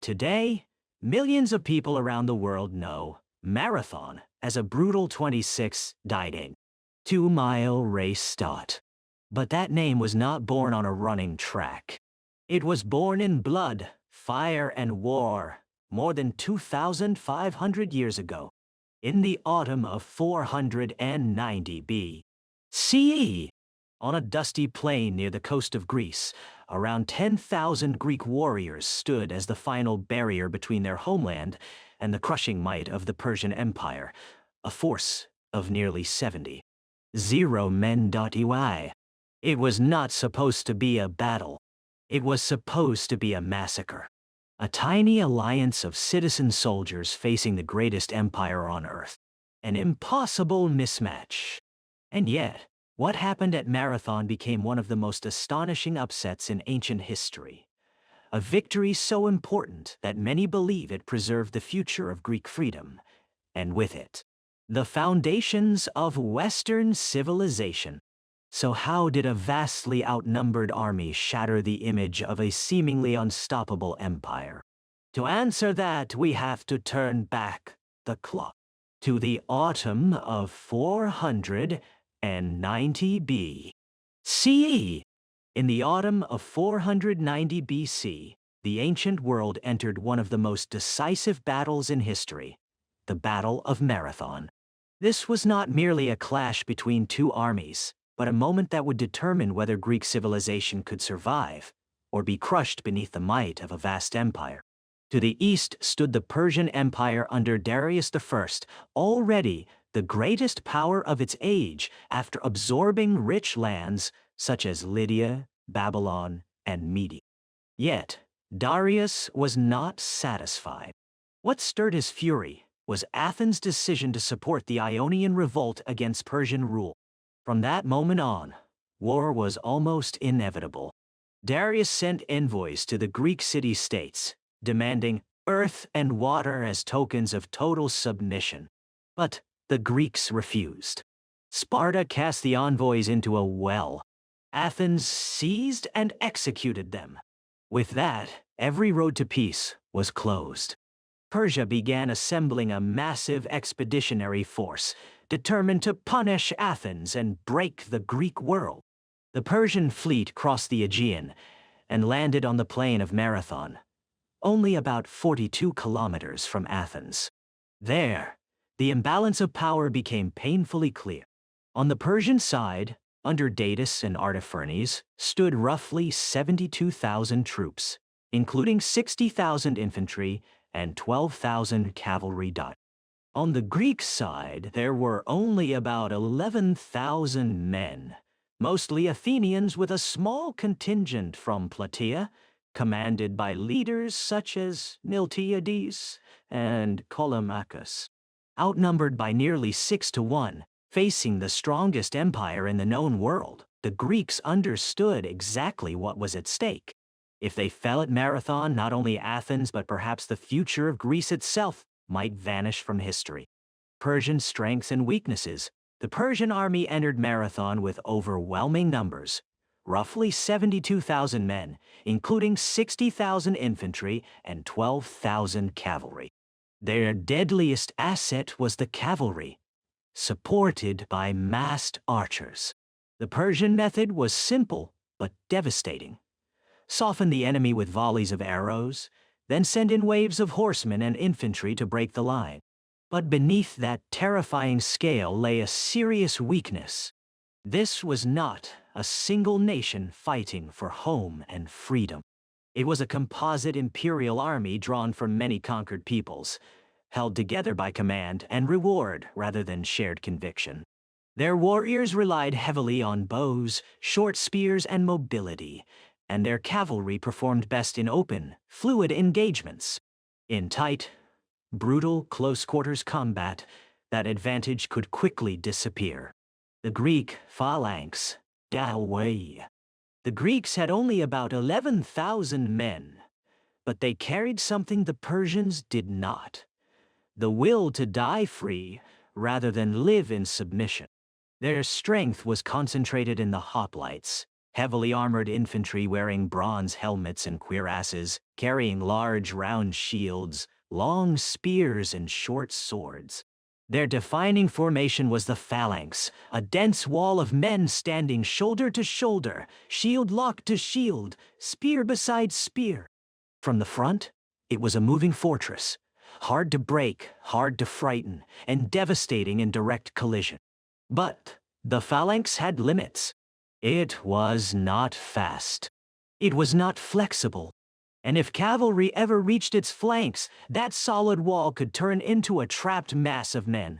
Today, millions of people around the world know marathon as a brutal 26 dieting, 2-mile race start. But that name was not born on a running track. It was born in blood, fire, and war more than 2,500 years ago, in the autumn of 490 B.C. On a dusty plain near the coast of Greece, around 10,000 Greek warriors stood as the final barrier between their homeland and the crushing might of the Persian Empire, a force of nearly 70. Men. It was not supposed to be a battle. It was supposed to be a massacre. A tiny alliance of citizen soldiers facing the greatest empire on Earth. An impossible mismatch. And yet, what happened at Marathon became one of the most astonishing upsets in ancient history. A victory so important that many believe it preserved the future of Greek freedom, and with it, the foundations of Western civilization. So how did a vastly outnumbered army shatter the image of a seemingly unstoppable empire? To answer that, we have to turn back the clock to the autumn of 490 B.C. In the autumn of 490 BC, the ancient world entered one of the most decisive battles in history, the Battle of Marathon. This was not merely a clash between two armies, but a moment that would determine whether Greek civilization could survive or be crushed beneath the might of a vast empire. To the east stood the Persian Empire under Darius I, already the greatest power of its age after absorbing rich lands such as Lydia, Babylon, and Media. Yet, Darius was not satisfied. What stirred his fury was Athens' decision to support the Ionian revolt against Persian rule. From that moment on, war was almost inevitable. Darius sent envoys to the Greek city-states, demanding earth and water as tokens of total submission. But the Greeks refused. Sparta cast the envoys into a well. Athens seized and executed them. With that, every road to peace was closed. Persia began assembling a massive expeditionary force, determined to punish Athens and break the Greek world. The Persian fleet crossed the Aegean and landed on the plain of Marathon, only about 42 kilometers from Athens. There, the imbalance of power became painfully clear. On the Persian side, under Datis and Artaphernes, stood roughly 72,000 troops, including 60,000 infantry and 12,000 cavalry. On the Greek side, there were only about 11,000 men, mostly Athenians with a small contingent from Plataea, commanded by leaders such as Miltiades and Callimachus. Outnumbered by nearly 6-1, facing the strongest empire in the known world, the Greeks understood exactly what was at stake. If they fell at Marathon, not only Athens but perhaps the future of Greece itself might vanish from history. Persian strengths and weaknesses. The Persian army entered Marathon with overwhelming numbers, roughly 72,000 men, including 60,000 infantry and 12,000 cavalry. Their deadliest asset was the cavalry, supported by massed archers. The Persian method was simple but devastating. Soften the enemy with volleys of arrows, then send in waves of horsemen and infantry to break the line. But beneath that terrifying scale lay a serious weakness. This was not a single nation fighting for home and freedom. It was a composite imperial army drawn from many conquered peoples, held together by command and reward rather than shared conviction. Their warriors relied heavily on bows, short spears, and mobility, and their cavalry performed best in open, fluid engagements. In tight, brutal close-quarters combat, that advantage could quickly disappear. The Greek phalanx, Dalway. The Greeks had only about 11,000 men, but they carried something the Persians did not: the will to die free rather than live in submission. Their strength was concentrated in the hoplites, Heavily armored infantry wearing bronze helmets and cuirasses, carrying large round shields, long spears, and short swords. Their defining formation was the phalanx, a dense wall of men standing shoulder to shoulder, shield locked to shield, spear beside spear. From the front, it was a moving fortress, hard to break, hard to frighten, and devastating in direct collision. But the phalanx had limits. It was not fast. It was not flexible. And if cavalry ever reached its flanks, that solid wall could turn into a trapped mass of men.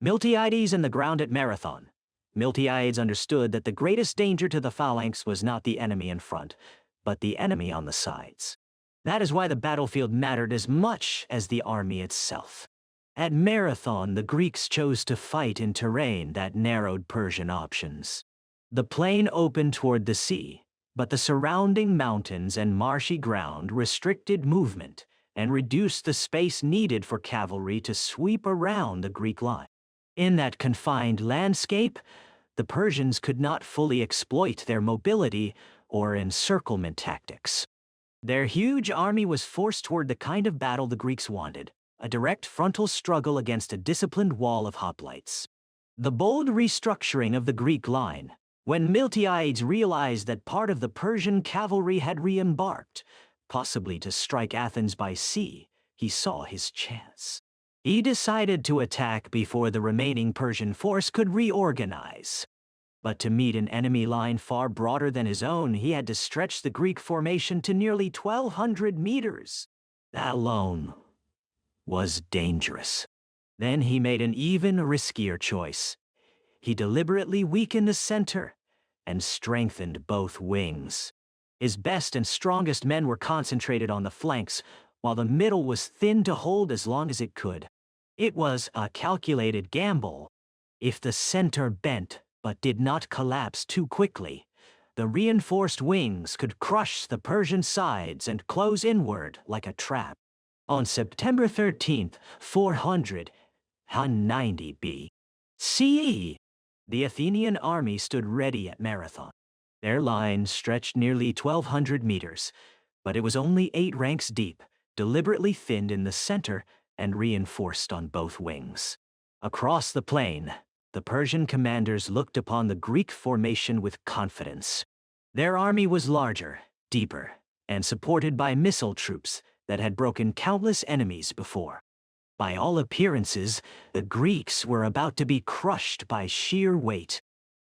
Miltiades and the ground at Marathon. Miltiades understood that the greatest danger to the phalanx was not the enemy in front, but the enemy on the sides. That is why the battlefield mattered as much as the army itself. At Marathon, the Greeks chose to fight in terrain that narrowed Persian options. The plain opened toward the sea, but the surrounding mountains and marshy ground restricted movement and reduced the space needed for cavalry to sweep around the Greek line. In that confined landscape, the Persians could not fully exploit their mobility or encirclement tactics. Their huge army was forced toward the kind of battle the Greeks wanted, a direct frontal struggle against a disciplined wall of hoplites. The bold restructuring of the Greek line, when Miltiades realized that part of the Persian cavalry had re-embarked, possibly to strike Athens by sea, he saw his chance. He decided to attack before the remaining Persian force could reorganize. But to meet an enemy line far broader than his own, he had to stretch the Greek formation to nearly 1,200 meters. That alone was dangerous. Then he made an even riskier choice. He deliberately weakened the center and strengthened both wings. His best and strongest men were concentrated on the flanks, while the middle was thin to hold as long as it could. It was a calculated gamble. If the center bent but did not collapse too quickly, the reinforced wings could crush the Persian sides and close inward like a trap. On September 13th, 490 B.C., the Athenian army stood ready at Marathon. Their line stretched nearly 1,200 meters, but it was only 8 ranks deep, deliberately thinned in the center and reinforced on both wings. Across the plain, the Persian commanders looked upon the Greek formation with confidence. Their army was larger, deeper, and supported by missile troops that had broken countless enemies before. By all appearances, the Greeks were about to be crushed by sheer weight.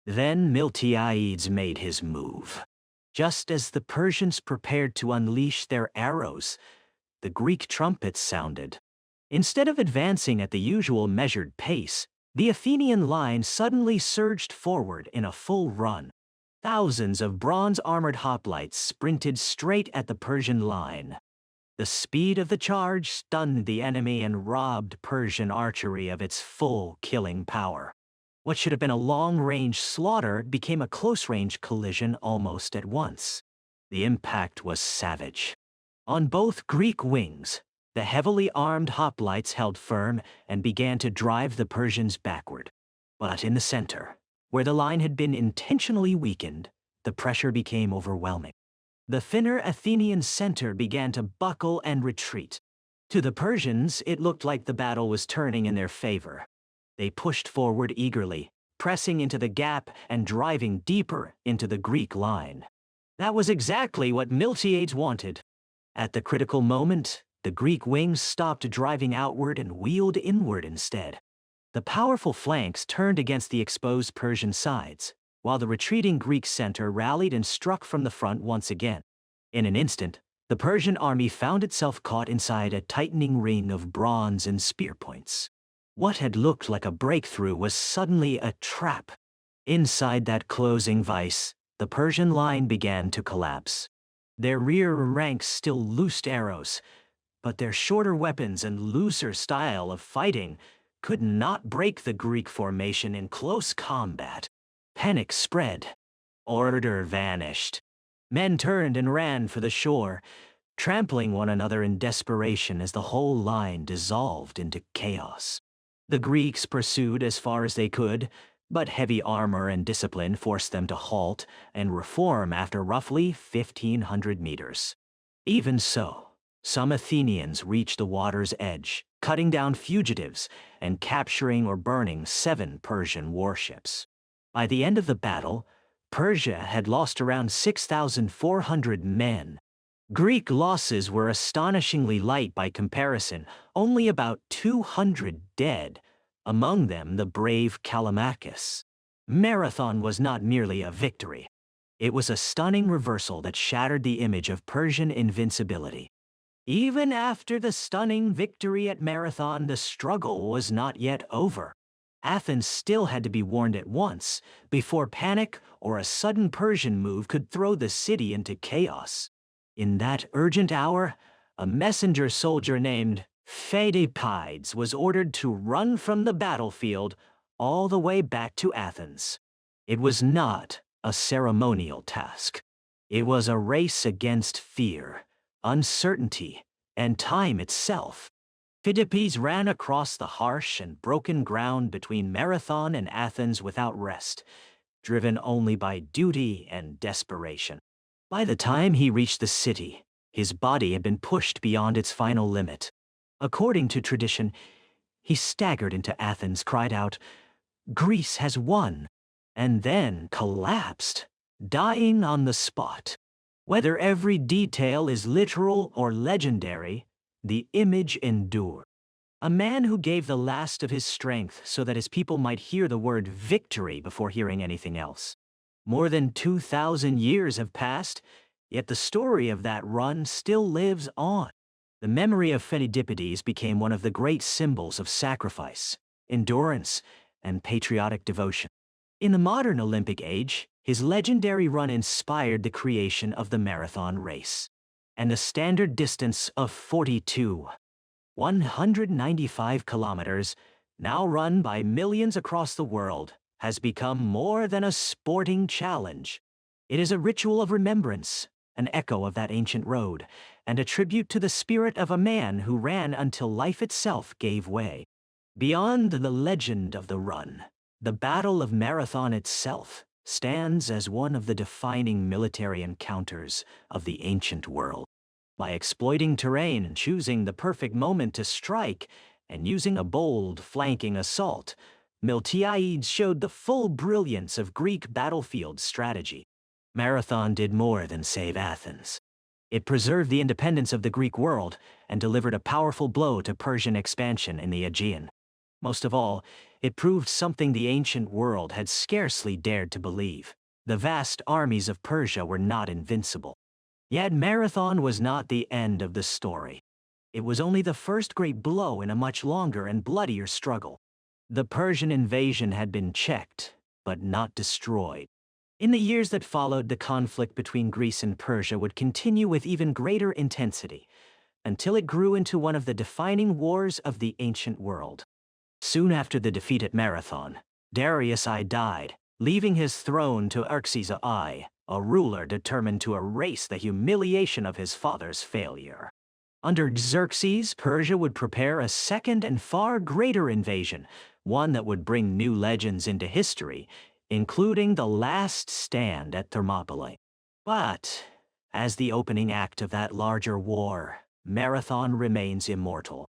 Then Miltiades made his move. Just as the Persians prepared to unleash their arrows, the Greek trumpets sounded. Instead of advancing at the usual measured pace, the Athenian line suddenly surged forward in a full run. Thousands of bronze-armored hoplites sprinted straight at the Persian line. The speed of the charge stunned the enemy and robbed Persian archery of its full killing power. What should have been a long-range slaughter became a close-range collision almost at once. The impact was savage. On both Greek wings, the heavily armed hoplites held firm and began to drive the Persians backward. But in the center, where the line had been intentionally weakened, the pressure became overwhelming. The thinner Athenian center began to buckle and retreat. To the Persians, it looked like the battle was turning in their favor. They pushed forward eagerly, pressing into the gap and driving deeper into the Greek line. That was exactly what Miltiades wanted. At the critical moment, the Greek wings stopped driving outward and wheeled inward instead. The powerful flanks turned against the exposed Persian sides, while the retreating Greek center rallied and struck from the front once again. In an instant, the Persian army found itself caught inside a tightening ring of bronze and spear points. What had looked like a breakthrough was suddenly a trap. Inside that closing vice, the Persian line began to collapse. Their rear ranks still loosed arrows, but their shorter weapons and looser style of fighting could not break the Greek formation in close combat. Panic spread. Order vanished. Men turned and ran for the shore, trampling one another in desperation as the whole line dissolved into chaos. The Greeks pursued as far as they could, But heavy armor and discipline forced them to halt and reform after roughly 1,500 meters. Even so, some Athenians reached the water's edge, cutting down fugitives and capturing or burning 7 Persian warships. By the end of the battle, Persia had lost around 6,400 men. Greek losses were astonishingly light by comparison, only about 200 dead, among them the brave Callimachus. Marathon was not merely a victory. It was a stunning reversal that shattered the image of Persian invincibility. Even after the stunning victory at Marathon, the struggle was not yet over. Athens still had to be warned at once, before panic or a sudden Persian move could throw the city into chaos. In that urgent hour, a messenger soldier named Pheidippides was ordered to run from the battlefield all the way back to Athens. It was not a ceremonial task. It was a race against fear, uncertainty, and time itself. Pheidippides ran across the harsh and broken ground between Marathon and Athens without rest, driven only by duty and desperation. By the time he reached the city, his body had been pushed beyond its final limit. According to tradition, he staggered into Athens, cried out, "Greece has won," and then collapsed, dying on the spot. Whether every detail is literal or legendary, the image endured. A man who gave the last of his strength so that his people might hear the word victory before hearing anything else. More than 2,000 years have passed, yet the story of that run still lives on. The memory of Pheidippides became one of the great symbols of sacrifice, endurance, and patriotic devotion. In the modern Olympic age, his legendary run inspired the creation of the marathon race. And the standard distance of 195 kilometers, now run by millions across the world, has become more than a sporting challenge. It is a ritual of remembrance, an echo of that ancient road, and a tribute to the spirit of a man who ran until life itself gave way. Beyond the legend of the run, the Battle of Marathon itself stands as one of the defining military encounters of the ancient world. By exploiting terrain, choosing the perfect moment to strike, and using a bold flanking assault, Miltiades showed the full brilliance of Greek battlefield strategy. Marathon did more than save Athens. It preserved the independence of the Greek world and delivered a powerful blow to Persian expansion in the Aegean. Most of all, it proved something the ancient world had scarcely dared to believe. The vast armies of Persia were not invincible. Yet Marathon was not the end of the story. It was only the first great blow in a much longer and bloodier struggle. The Persian invasion had been checked, but not destroyed. In the years that followed, the conflict between Greece and Persia would continue with even greater intensity, until it grew into one of the defining wars of the ancient world. Soon after the defeat at Marathon, Darius I died, leaving his throne to Xerxes I, a ruler determined to erase the humiliation of his father's failure. Under Xerxes, Persia would prepare a second and far greater invasion, one that would bring new legends into history, including the last stand at Thermopylae. But, as the opening act of that larger war, Marathon remains immortal.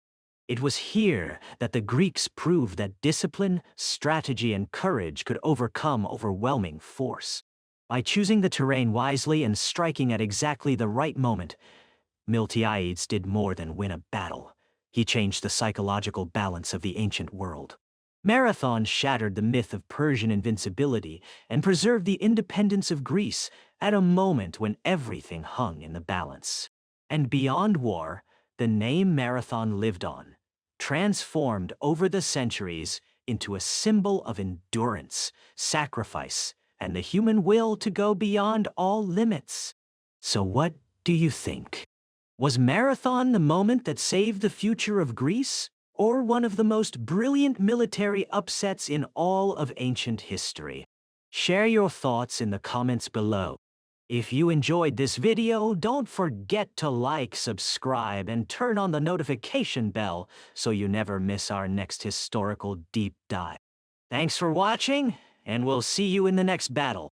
It was here that the Greeks proved that discipline, strategy, and courage could overcome overwhelming force. By choosing the terrain wisely and striking at exactly the right moment, Miltiades did more than win a battle. He changed the psychological balance of the ancient world. Marathon shattered the myth of Persian invincibility and preserved the independence of Greece at a moment when everything hung in the balance. And beyond war, the name Marathon lived on, transformed over the centuries into a symbol of endurance, sacrifice, and the human will to go beyond all limits. So what do you think? Was Marathon the moment that saved the future of Greece, or one of the most brilliant military upsets in all of ancient history? Share your thoughts in the comments below. If you enjoyed this video, don't forget to like, subscribe, and turn on the notification bell so you never miss our next historical deep dive. Thanks for watching, and we'll see you in the next battle.